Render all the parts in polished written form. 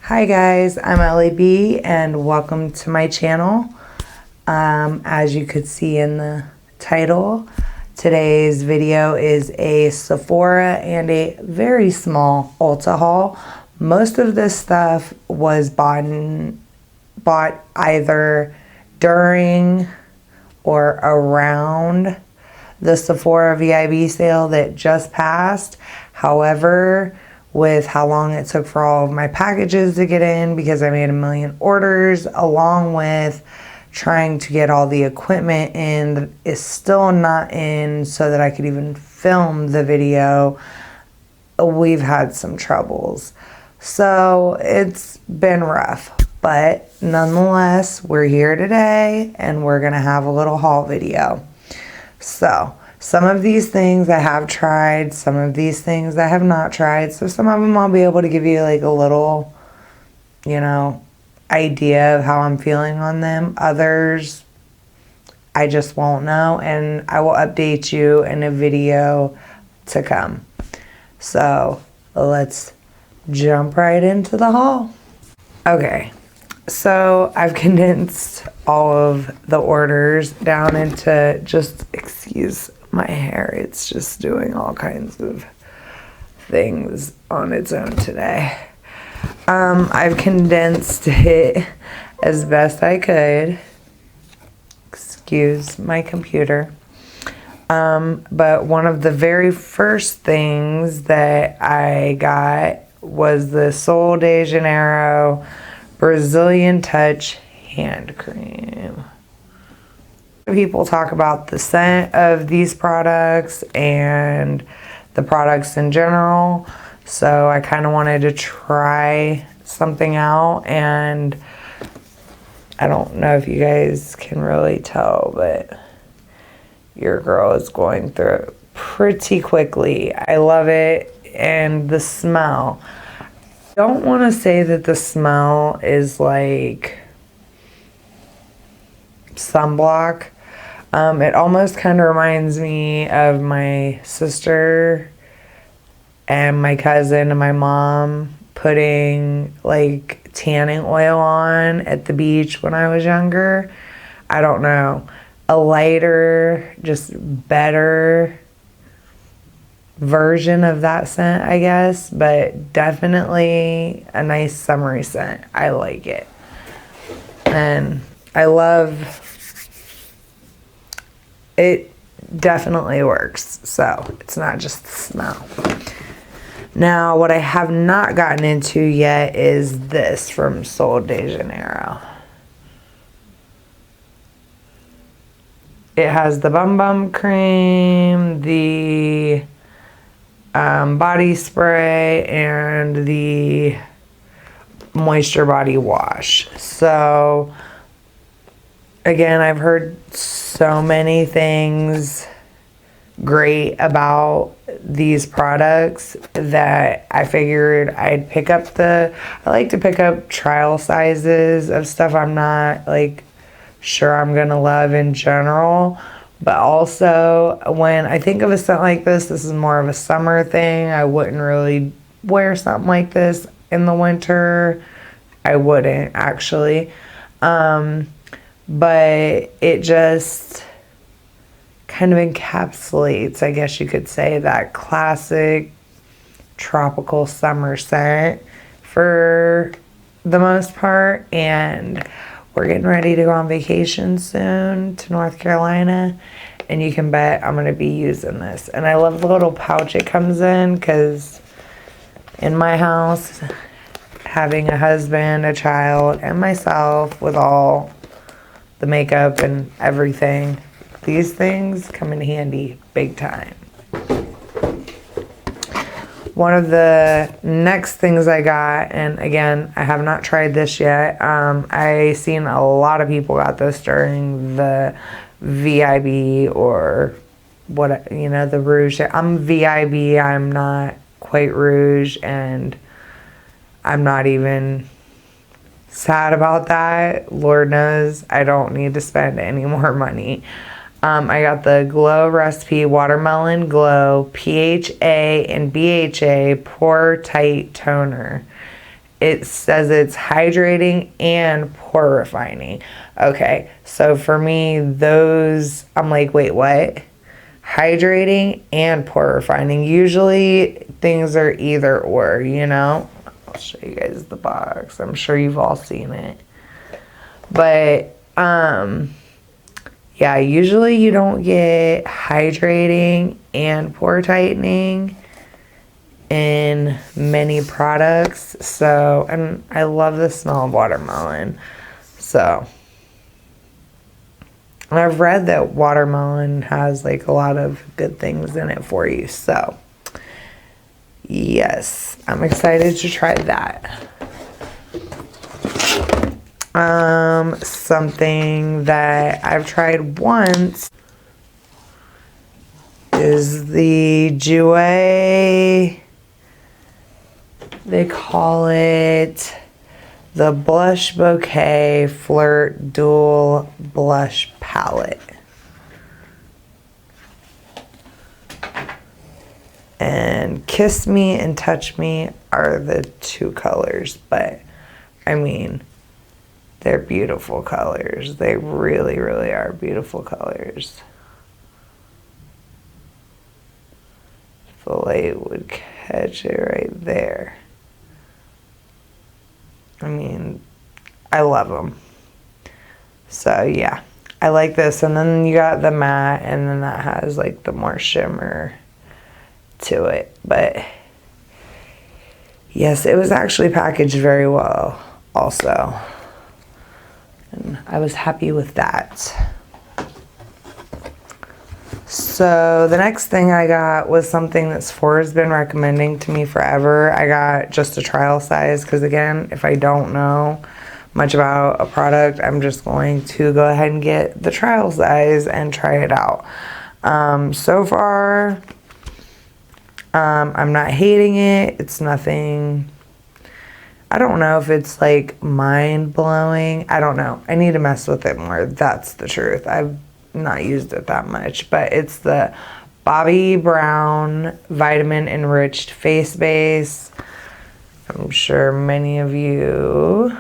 Hi guys, I'm LAB and welcome to my channel. As you could see in the title, today's video is a Sephora and a very small Ulta haul. Most of this stuff was bought either during or around the Sephora VIB sale that just passed. However, with how long it took for all of my packages to get in because I made a million orders, along with trying to get all the equipment in that is still not in so that I could even film the video, we've had some troubles. So it's been rough, but nonetheless, we're here today and we're gonna have a little haul video. So some of these things I have tried, some of these things I have not tried. So some of them I'll be able to give you like a little, idea of how I'm feeling on them. Others, I just won't know, and I will update you in a video to come. So let's jump right into the haul. Okay, so I've condensed all of the orders down into just, excuse my hair, it's just doing all kinds of things on its own today. I've condensed it as best I could. Excuse my computer. But one of the very first things that I got was the Sol de Janeiro Brazilian Touch hand cream. People talk about the scent of these products and the products in general, so I kind of wanted to try something out, and I don't know if you guys can really tell, but your girl is going through it pretty quickly. I love it, and the smell. I don't want to say that the smell is like sunblock. It almost kind of reminds me of my sister and my cousin and my mom putting like tanning oil on at the beach when I was younger. I don't know. A lighter, just better version of that scent, I guess, but definitely a nice summery scent. I like it. And I love it. Definitely works, so it's not just the smell. Now, what I have not gotten into yet is this from Sol de Janeiro. It has the Bum Bum cream, the body spray, and the moisture body wash. So again, I've heard so many things great about these products that I figured I'd pick up I like to pick up trial sizes of stuff I'm not like sure I'm gonna love in general. But also, when I think of a scent like this is more of a summer thing. I wouldn't really wear something like this in the winter. I wouldn't actually. But it just kind of encapsulates, I guess you could say, that classic tropical summer scent for the most part. And we're getting ready to go on vacation soon to North Carolina, and you can bet I'm going to be using this. And I love the little pouch it comes in, because in my house, having a husband, a child, and myself with all the makeup and everything, these things come in handy big time. One of the next things I got, and again, I have not tried this yet. I seen a lot of people got this during the VIB or what, the Rouge. I'm VIB, I'm not quite Rouge, and I'm not even sad about that. Lord knows I don't need to spend any more money. I got the Glow Recipe Watermelon Glow PHA and BHA Pore Tight Toner. it says it's hydrating and pore refining. Okay, so for me, those, I'm like, wait, what? Hydrating and pore refining. Usually things are either or, you know? I'll show you guys the box. I'm sure you've all seen it. But, yeah, usually you don't get hydrating and pore tightening in many products. So, and I love the smell of watermelon. So, and I've read that watermelon has like a lot of good things in it for you. So, yes, I'm excited to try that. Something that I've tried once is the Jouer, they call it the Blush Bouquet Flirt Dual Blush Palette. And Kiss Me and Touch Me are the two colors, but I mean, they're beautiful colors. They really, really are beautiful colors. If the light would catch it right there. I mean, I love them. So, yeah. I like this. And then you got the matte, and then that has, like, the more shimmer to it. But, yes, it was actually packaged very well also. And I was happy with that. So the next thing I got was something that Sephora's been recommending to me forever. I got just a trial size because, again, if I don't know much about a product, I'm just going to go ahead and get the trial size and try it out. So far, I'm not hating it. It's nothing, I don't know if it's like mind-blowing. I don't know. I need to mess with it more. That's the truth. I've not used it that much, but it's the Bobbi Brown Vitamin Enriched Face Base. I'm sure many of you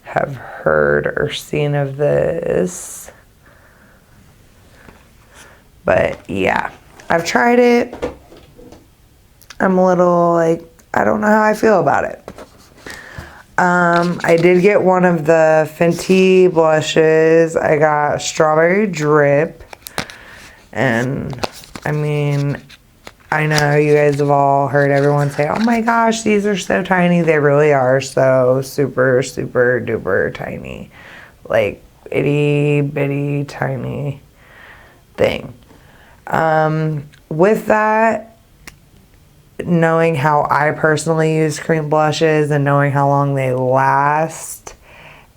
have heard or seen of this. But yeah, I've tried it. I'm a little like, I don't know how I feel about it. I did get one of the Fenty blushes. I got Strawberry Drip. And, I mean, I know you guys have all heard everyone say, oh my gosh, these are so tiny. They really are so super, super duper tiny. Like, itty bitty tiny thing. With that, knowing how I personally use cream blushes and knowing how long they last,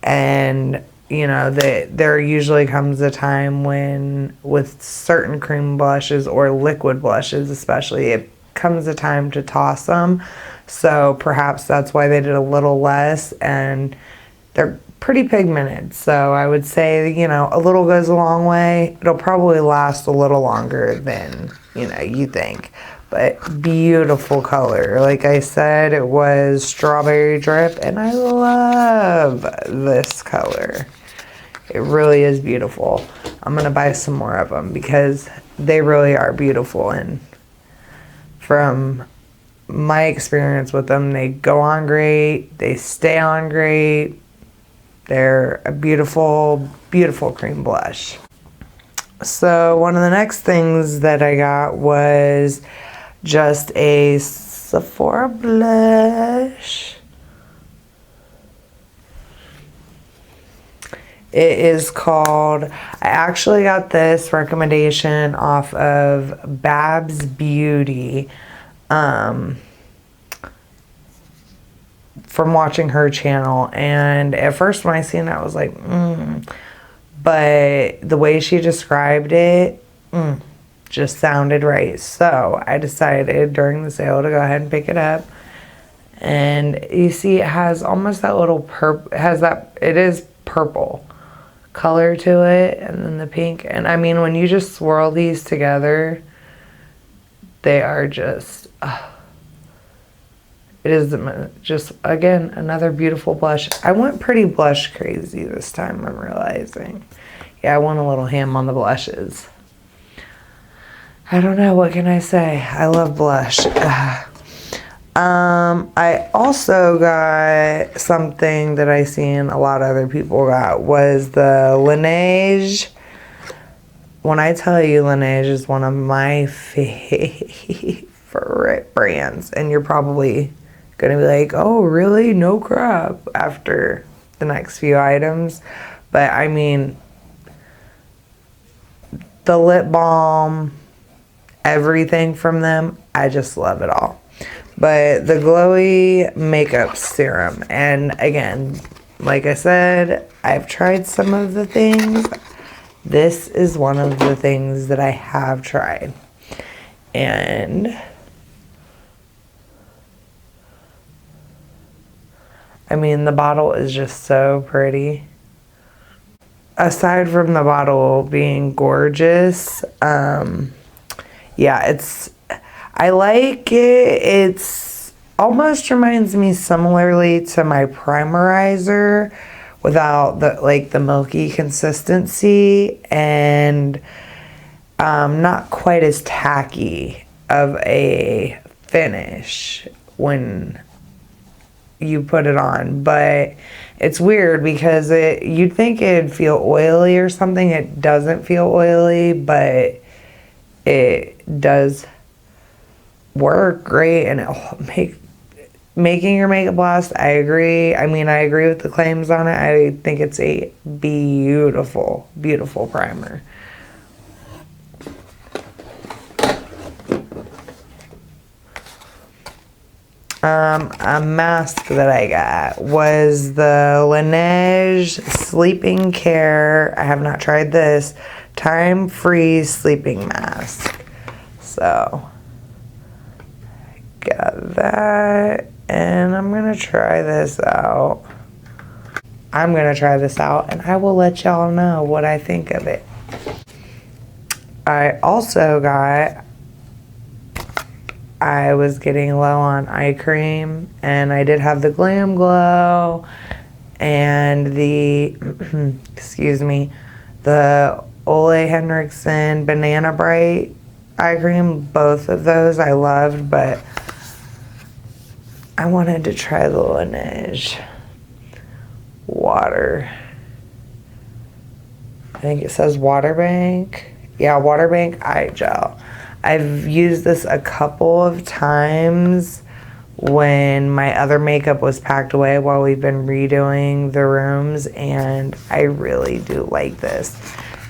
and you know that there usually comes a time when with certain cream blushes or liquid blushes especially, it comes a time to toss them. So perhaps that's why they did a little less, and they're pretty pigmented. So I would say, you know, a little goes a long way. It'll probably last a little longer than, you know, you think. But beautiful color. Like I said, it was Strawberry Drip, and I love this color. It really is beautiful. I'm going to buy some more of them because they really are beautiful. And from my experience with them, they go on great. They stay on great. They're a beautiful, beautiful cream blush. So one of the next things that I got was just a Sephora blush. It is called, I actually got this recommendation off of Babs Beauty from watching her channel. And at first when I seen it, I was like, but the way she described it, just sounded right. So I decided during the sale to go ahead and pick it up. And you see it has almost that little purple, it is purple color to it, and then the pink. And I mean, when you just swirl these together, they are just It is just, again, another beautiful blush. I went pretty blush crazy this time, I'm realizing. Yeah, I went a little ham on the blushes. I don't know, what can I say? I love blush. I also got something that I seen a lot of other people got, was the Laneige. When I tell you Laneige is one of my favorite brands, and you're probably gonna be like, oh really, no crap, after the next few items. But I mean, the lip balm, everything from them, I just love it all. But the glowy makeup serum, and again, like I said, I've tried some of the things. This is one of the things that I have tried. And I mean, the bottle is just so pretty. Aside from the bottle being gorgeous, yeah, I like it. It's almost reminds me similarly to my primerizer without the milky consistency, and not quite as tacky of a finish when you put it on. But it's weird because you'd think it'd feel oily or something. It doesn't feel oily, but it does work great, and it'll making your makeup last. I agree. I mean, I agree with the claims on it. I think it's a beautiful, beautiful primer. A mask that I got was the Laneige Sleeping Care. I have not tried this. Time Freeze Sleeping Mask. So, got that. And I'm going to try this out. I'm going to try this out, and I will let y'all know what I think of it. I also got... I was getting low on eye cream, and I did have the Glam Glow and the, excuse me, the Ole Henriksen Banana Bright eye cream. Both of those I loved, but I wanted to try the Laneige water. I think it says Water Bank. Yeah, Water Bank eye gel. I've used this a couple of times when my other makeup was packed away while we've been redoing the rooms, and I really do like this.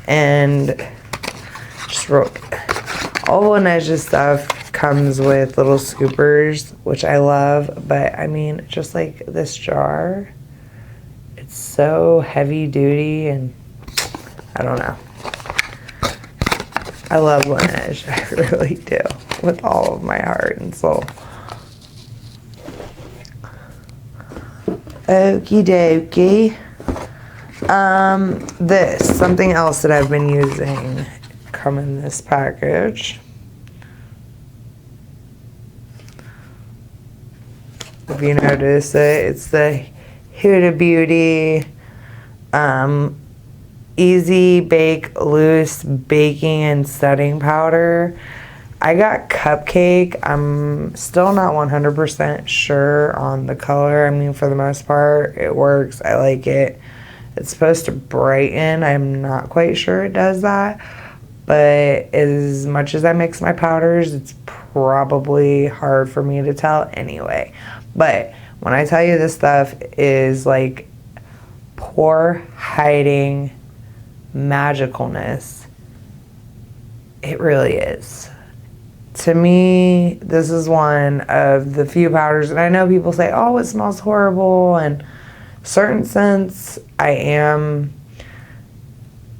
And just all Laneige stuff comes with little scoopers, which I love, but I mean, just like this jar, it's so heavy duty, and I don't know. I love Laneige, I really do, with all of my heart and soul. Okie dokie. Something else that I've been using, come in this package. If you notice it, it's the Huda Beauty Easy Bake Loose Baking and Setting Powder. I got Cupcake. I'm still not 100% sure on the color. I mean, for the most part, it works. I like it. It's supposed to brighten. I'm not quite sure it does that. But as much as I mix my powders, it's probably hard for me to tell anyway. But when I tell you this stuff is like pore hiding magicalness, it really is. To me, this is one of the few powders, and I know people say, oh, it smells horrible, and certain scents I am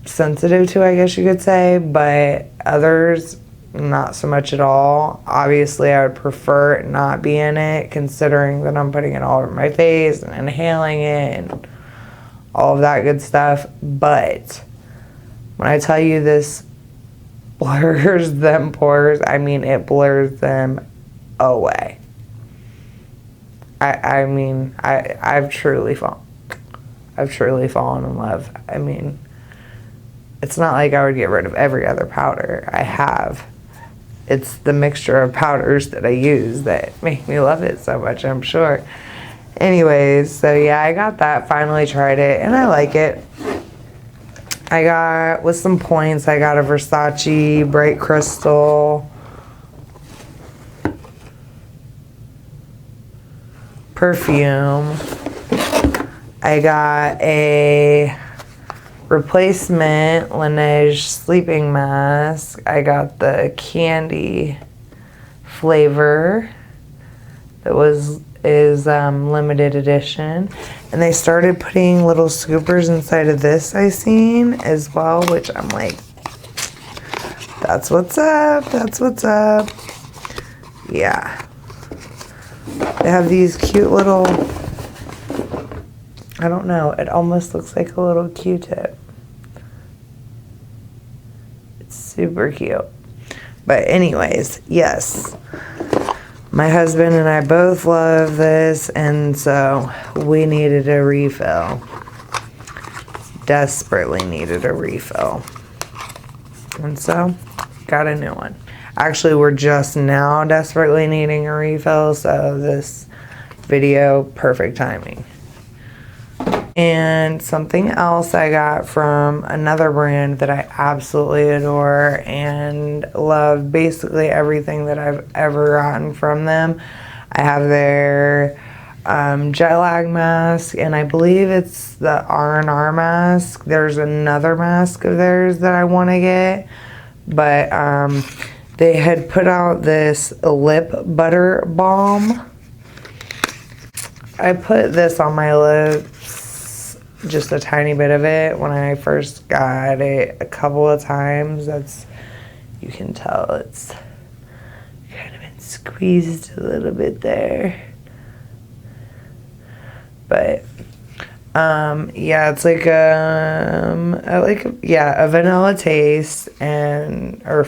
sensitive to, I guess you could say, but others not so much at all. Obviously, I would prefer it not be in it, considering that I'm putting it all over my face and inhaling it and all of that good stuff. But when I tell you this blurs them pores, I mean it blurs them away. I mean, I've truly fallen in love. I mean, it's not like I would get rid of every other powder. I have. It's the mixture of powders that I use that make me love it so much, I'm sure. Anyways, so yeah, I got that, finally tried it, and I like it. I got, with some points, I got a Versace Bright Crystal perfume. I got a replacement Laneige sleeping mask. I got the candy flavor that is limited edition, and they started putting little scoopers inside of this I seen as well, which I'm like, that's what's up, that's what's up. Yeah, they have these cute little, I don't know, it almost looks like a little Q-tip. It's super cute. But anyways, yes, my husband and I both love this, and so we needed a refill. Desperately needed a refill. And so, got a new one. Actually, we're just now desperately needing a refill, so this video, perfect timing. And something else I got from another brand that I absolutely adore and love basically everything that I've ever gotten from them. I have their jet lag mask, and I believe it's the R&R mask. There's another mask of theirs that I want to get, but they had put out this lip butter balm. I put this on my lips, just a tiny bit of it, when I first got it a couple of times. That's, you can tell it's kind of been squeezed a little bit there. But yeah, it's like a vanilla taste, and, or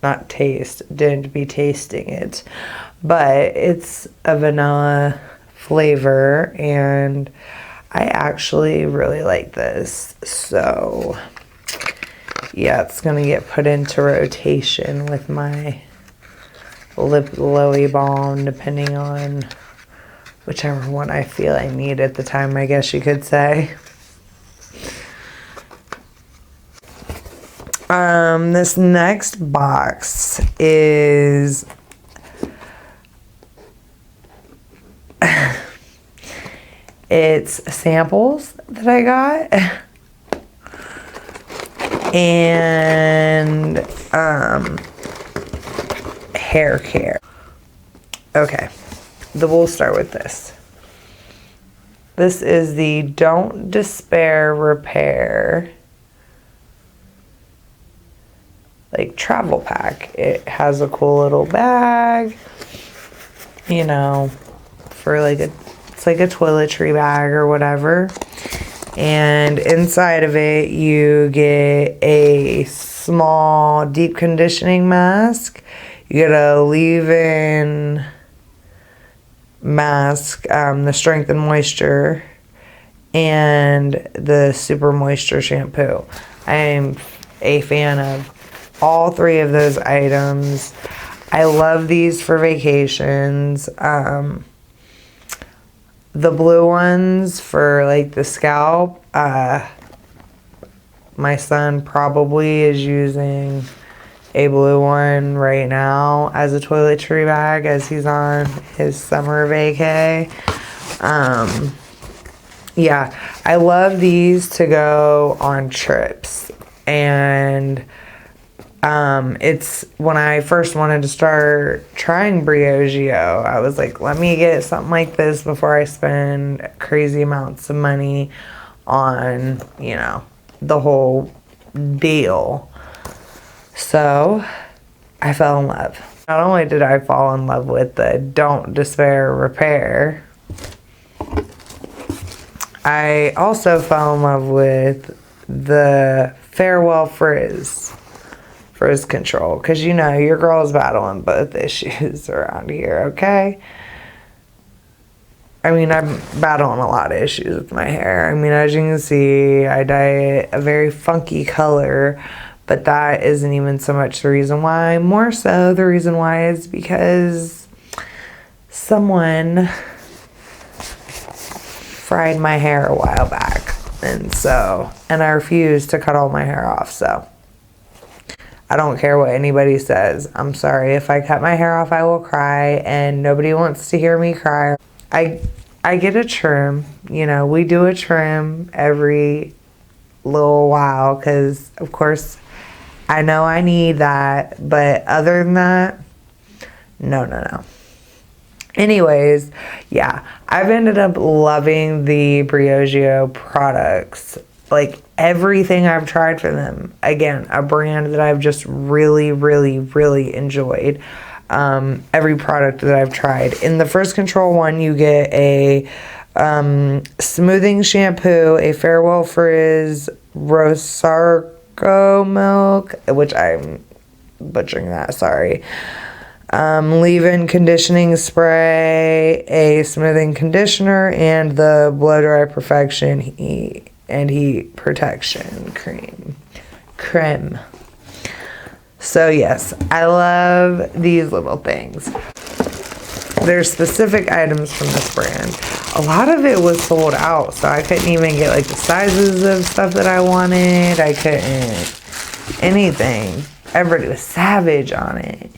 not taste, didn't be tasting it, but it's a vanilla flavor, and I actually really like this. So yeah, it's gonna get put into rotation with my lip glowy balm, depending on whichever one I feel I need at the time, I guess you could say. This next box is it's samples that I got, and hair care. Okay, we'll start with this. This is the Don't Despair Repair, like, travel pack. It has a cool little bag, you know, for like a, it's like a toiletry bag or whatever. And inside of it, you get a small deep conditioning mask. You get a leave-in mask, the Strength and Moisture, and the Super Moisture shampoo. I am a fan of all three of those items. I love these for vacations. The blue ones for like the scalp, my son probably is using a blue one right now as a toiletry bag as he's on his summer vacay. Yeah, I love these to go on trips, and it's when I first wanted to start trying Briogeo, I was like, let me get something like this before I spend crazy amounts of money on, you know, the whole deal. So I fell in love. Not only did I fall in love with the Don't Despair Repair, I also fell in love with the Farewell Frizz control, because you know your girl's battling both issues around here, okay? I mean, I'm battling a lot of issues with my hair. I mean, as you can see, I dye it a very funky color, but that isn't even so much the reason why. More so, the reason why is because someone fried my hair a while back. And I refused to cut all my hair off, so I don't care what anybody says. I'm sorry. If I cut my hair off, I will cry, and nobody wants to hear me cry. I get a trim. You know, we do a trim every little while because, of course, I know I need that. But other than that, no. Anyways, yeah, I've ended up loving the Briogeo products. Like, everything I've tried for them. Again, a brand that I've just really, really, really enjoyed. Every product that I've tried. In the First Control one, you get a smoothing shampoo, a Farewell Frizz Rosarco milk, which I'm butchering that, sorry. Leave-in conditioning spray, a smoothing conditioner, and the Blow Dry Perfection Heat Protection Creme. So yes, I love these little things. There's specific items from this brand. A lot of it was sold out, so I couldn't even get like the sizes of stuff that I wanted. I couldn't anything. Everybody was savage on it.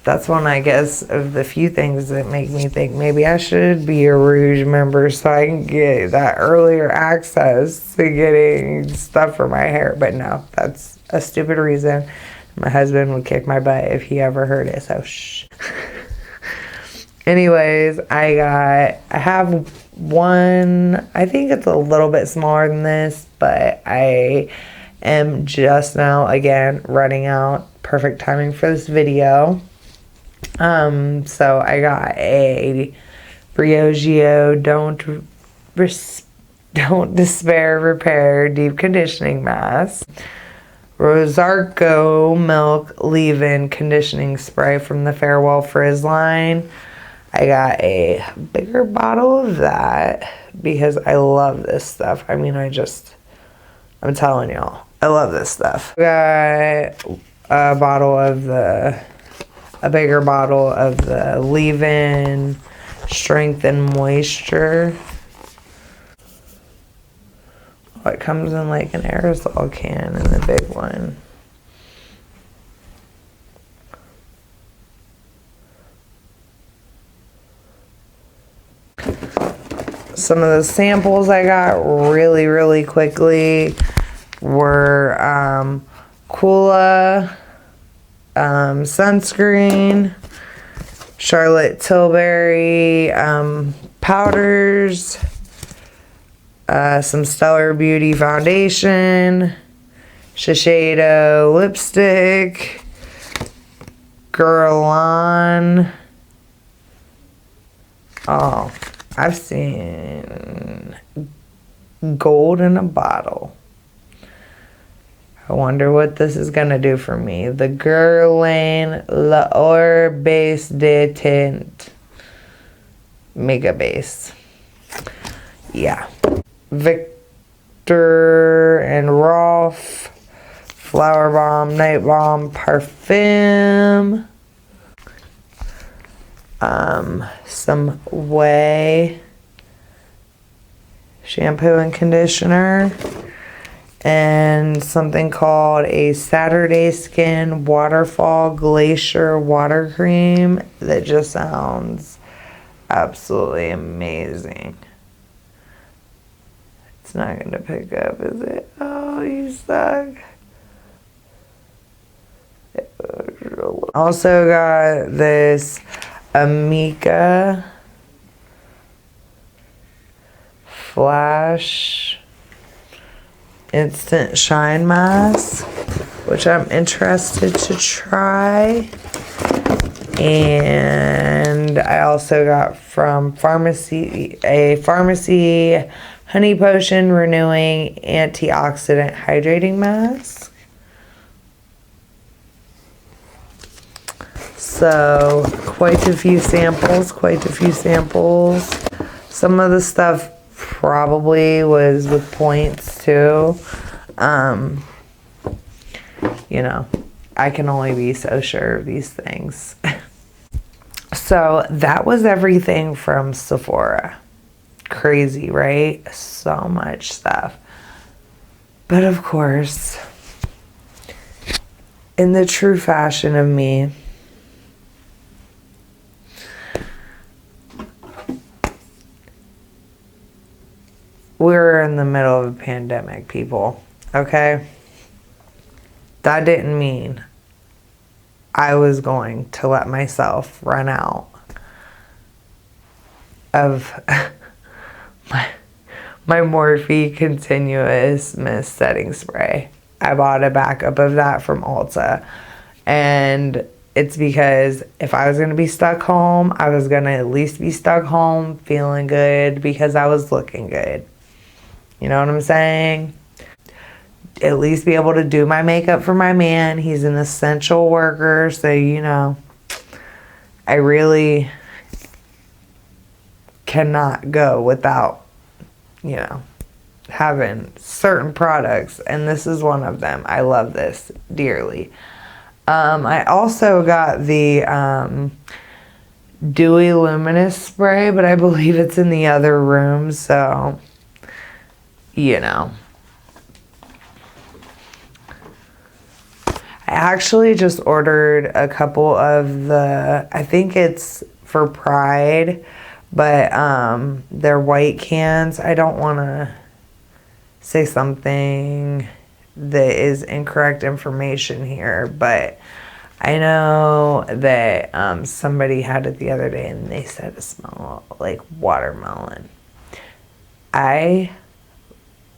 That's one, I guess, of the few things that make me think maybe I should be a Rouge member so I can get that earlier access to getting stuff for my hair. But no, that's a stupid reason. My husband would kick my butt if he ever heard it, so shh. Anyways, I have one, I think it's a little bit smaller than this, but I am just now, again, running out. Perfect timing for this video. So I got a Briogeo Don't Despair Repair Deep Conditioning Mask. Rosarco Milk Leave-In Conditioning Spray from the Farewell Frizz line. I got a bigger bottle of that because I love this stuff. I mean, I'm telling y'all, I love this stuff. I got a bigger bottle of the Leave-In Strength and Moisture. Oh, it comes in like an aerosol can in the big one. Some of the samples I got really, really quickly were Kula sunscreen, Charlotte Tilbury powders, some Stellar Beauty foundation, Shiseido lipstick, Guerlain. Oh, I've seen gold in a bottle. I wonder what this is going to do for me. The Guerlain L'Or Base de Tint Mega Base. Yeah. Victor and Rolf Flower Bomb Night Bomb Parfum. Some Way shampoo and conditioner. And something called a Saturday Skin Waterfall Glacier Water Cream that just sounds absolutely amazing. It's not going to pick up, is it? Oh, you suck. Also got this Amika Flash Instant Shine Mask, which I'm interested to try. And I also got from a pharmacy Honey Potion Renewing Antioxidant Hydrating Mask. So quite a few samples. Some of the stuff probably was with points too. You know, I can only be so sure of these things. So that was everything from Sephora. Crazy, right? So much stuff. But of course, in the true fashion of me, we're in the middle of a pandemic, people. Okay? That didn't mean I was going to let myself run out of my Morphe Continuous Mist Setting Spray. I bought a backup of that from Ulta. And it's because if I was going to be stuck home, I was going to at least be stuck home feeling good because I was looking good. You know what I'm saying? At least be able to do my makeup for my man. He's an essential worker, so you know, I really cannot go without, you know, having certain products, and this is one of them. I love this dearly. I also got the Dewy Luminous Spray, but I believe it's in the other room, so, you know. I actually just ordered a couple of the, I think it's for Pride, but they're white cans. I don't want to say something that is incorrect information here, but I know that somebody had it the other day and they said it smelled like watermelon.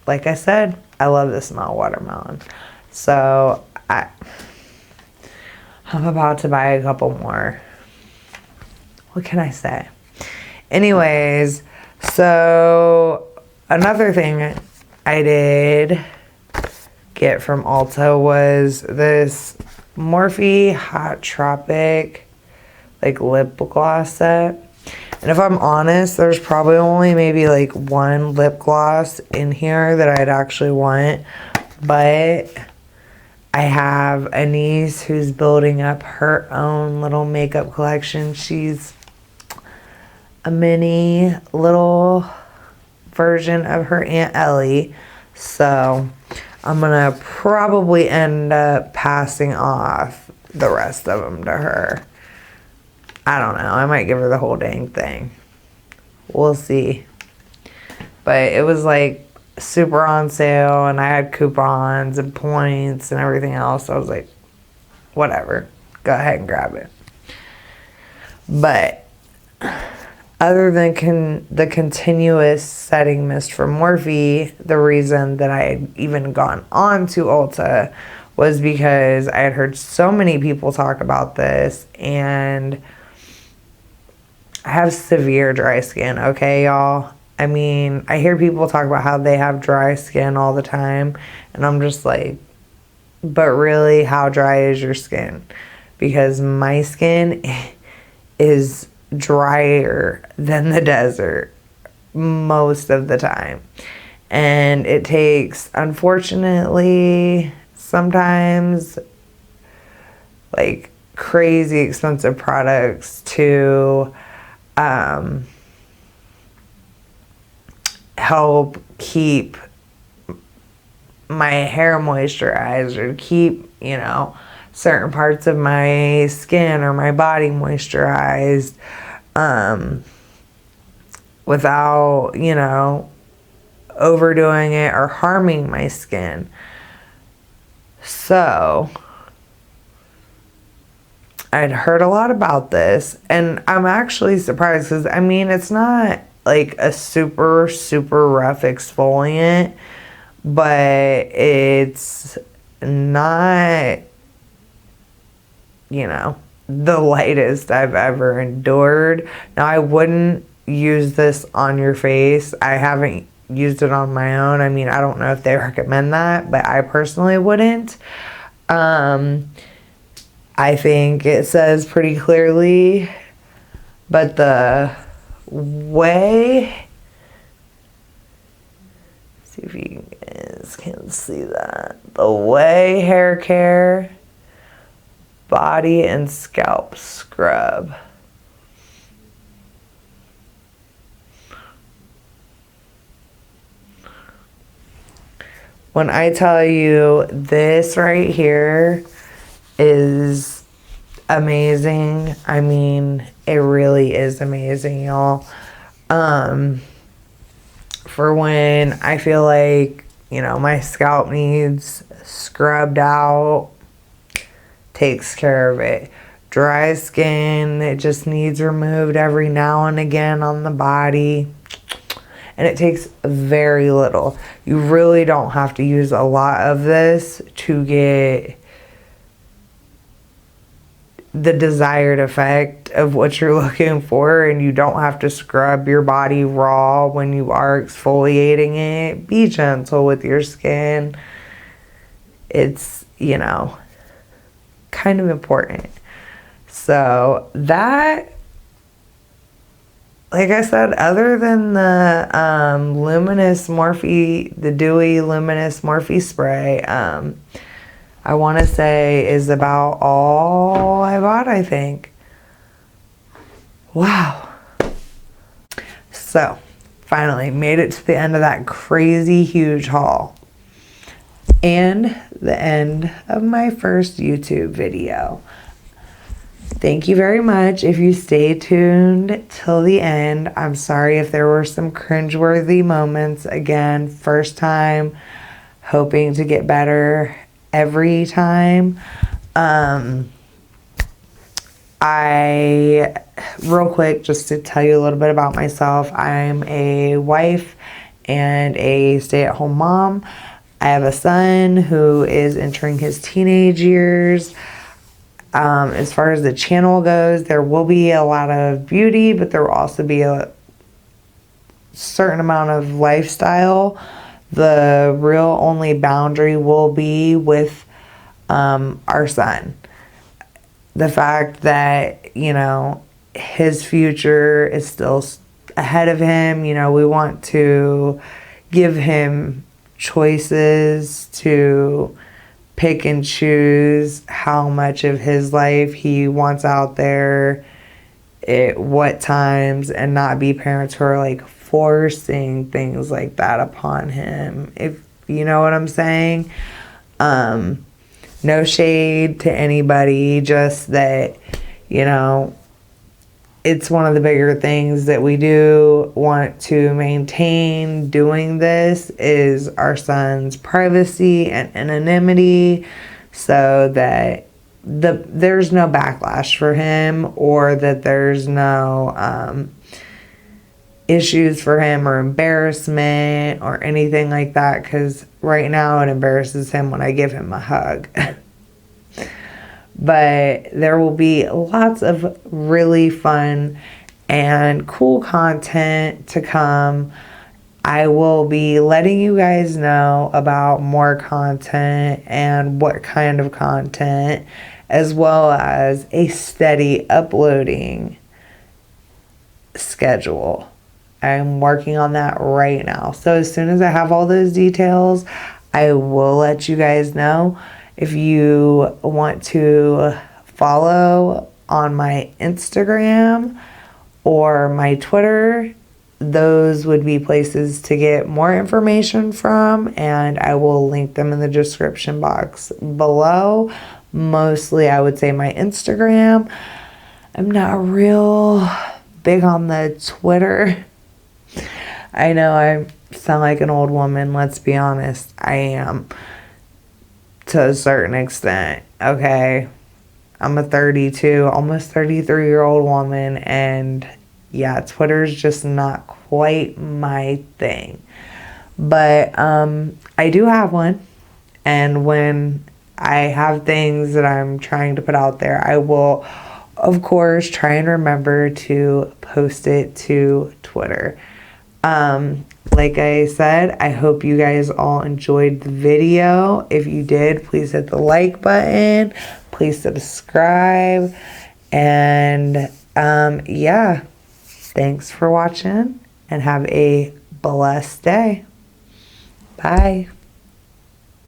Like I said, I love the smell of watermelon. So I'm about to buy a couple more. What can I say? Anyways, so another thing I did get from Ulta was this Morphe Hot Tropic like lip gloss set. And if I'm honest, there's probably only maybe like one lip gloss in here that I'd actually want. But I have a niece who's building up her own little makeup collection. She's a mini little version of her Aunt Ellie. So I'm going to probably end up passing off the rest of them to her. I don't know. I might give her the whole dang thing. We'll see. But it was like super on sale, and I had coupons and points and everything else. So I was like, whatever, go ahead and grab it. But other than the continuous setting mist from Morphe, the reason that I had even gone on to Ulta was because I had heard so many people talk about this, and I have severe dry skin, okay, y'all? I mean, I hear people talk about how they have dry skin all the time, and I'm just like, but really, how dry is your skin? Because my skin is drier than the desert most of the time. And it takes, unfortunately, sometimes like crazy expensive products to help keep my hair moisturized, or keep, you know, certain parts of my skin or my body moisturized without, you know, overdoing it or harming my skin. So I'd heard a lot about this, and I'm actually surprised because, I mean, it's not like a super, super rough exfoliant, but it's not, you know, the lightest I've ever endured. Now, I wouldn't use this on your face. I haven't used it on my own. I mean, I don't know if they recommend that, but I personally wouldn't. I think it says pretty clearly, but the way, see if you guys can see that, the way hair care, body and scalp scrub. When I tell you this right here is amazing, I mean, it really is amazing, y'all. For when I feel like, you know, my scalp needs scrubbed out, takes care of it. Dry skin, it just needs removed every now and again on the body. And it takes very little. You really don't have to use a lot of this to get the desired effect of what you're looking for, and you don't have to scrub your body raw when you are exfoliating it. Be gentle with your skin. It's, you know, kind of important. So that, like I said, other than the luminous Morphe, the dewy luminous Morphe spray, I want to say is about all I bought, I think. Wow. So, finally made it to the end of that crazy huge haul. And the end of my first YouTube video. Thank you very much if you stayed tuned till the end. I'm sorry if there were some cringeworthy moments. Again, first time, hoping to get better every time. Real quick, just to tell you a little bit about myself, I'm a wife and a stay-at-home mom. I have a son who is entering his teenage years. As far as the channel goes, there will be a lot of beauty, but there will also be a certain amount of lifestyle. The real only boundary will be with our son. The fact that, you know, his future is still ahead of him. You know, we want to give him choices to pick and choose how much of his life he wants out there at what times, and not be parents who are like forcing things like that upon him, if you know what I'm saying. No shade to anybody, just that, you know, it's one of the bigger things that we do want to maintain doing this is our son's privacy and anonymity, so that there's no backlash for him, or that there's no issues for him or embarrassment or anything like that, because right now it embarrasses him when I give him a hug. But there will be lots of really fun and cool content to come. I will be letting you guys know about more content and what kind of content, as well as a steady uploading schedule. I'm working on that right now. So as soon as I have all those details, I will let you guys know. If you want to follow on my Instagram or my Twitter, those would be places to get more information from, and I will link them in the description box below. Mostly, I would say my Instagram. I'm not real big on the Twitter. I know I sound like an old woman, let's be honest. I am. To a certain extent, okay? I'm a 32, almost 33-year-old woman, and yeah, Twitter's just not quite my thing. But I do have one, and when I have things that I'm trying to put out there, I will, of course, try and remember to post it to Twitter. like I said, I hope you guys all enjoyed the video. If you did, please hit the like button. Please subscribe. And yeah, thanks for watching and have a blessed day. Bye.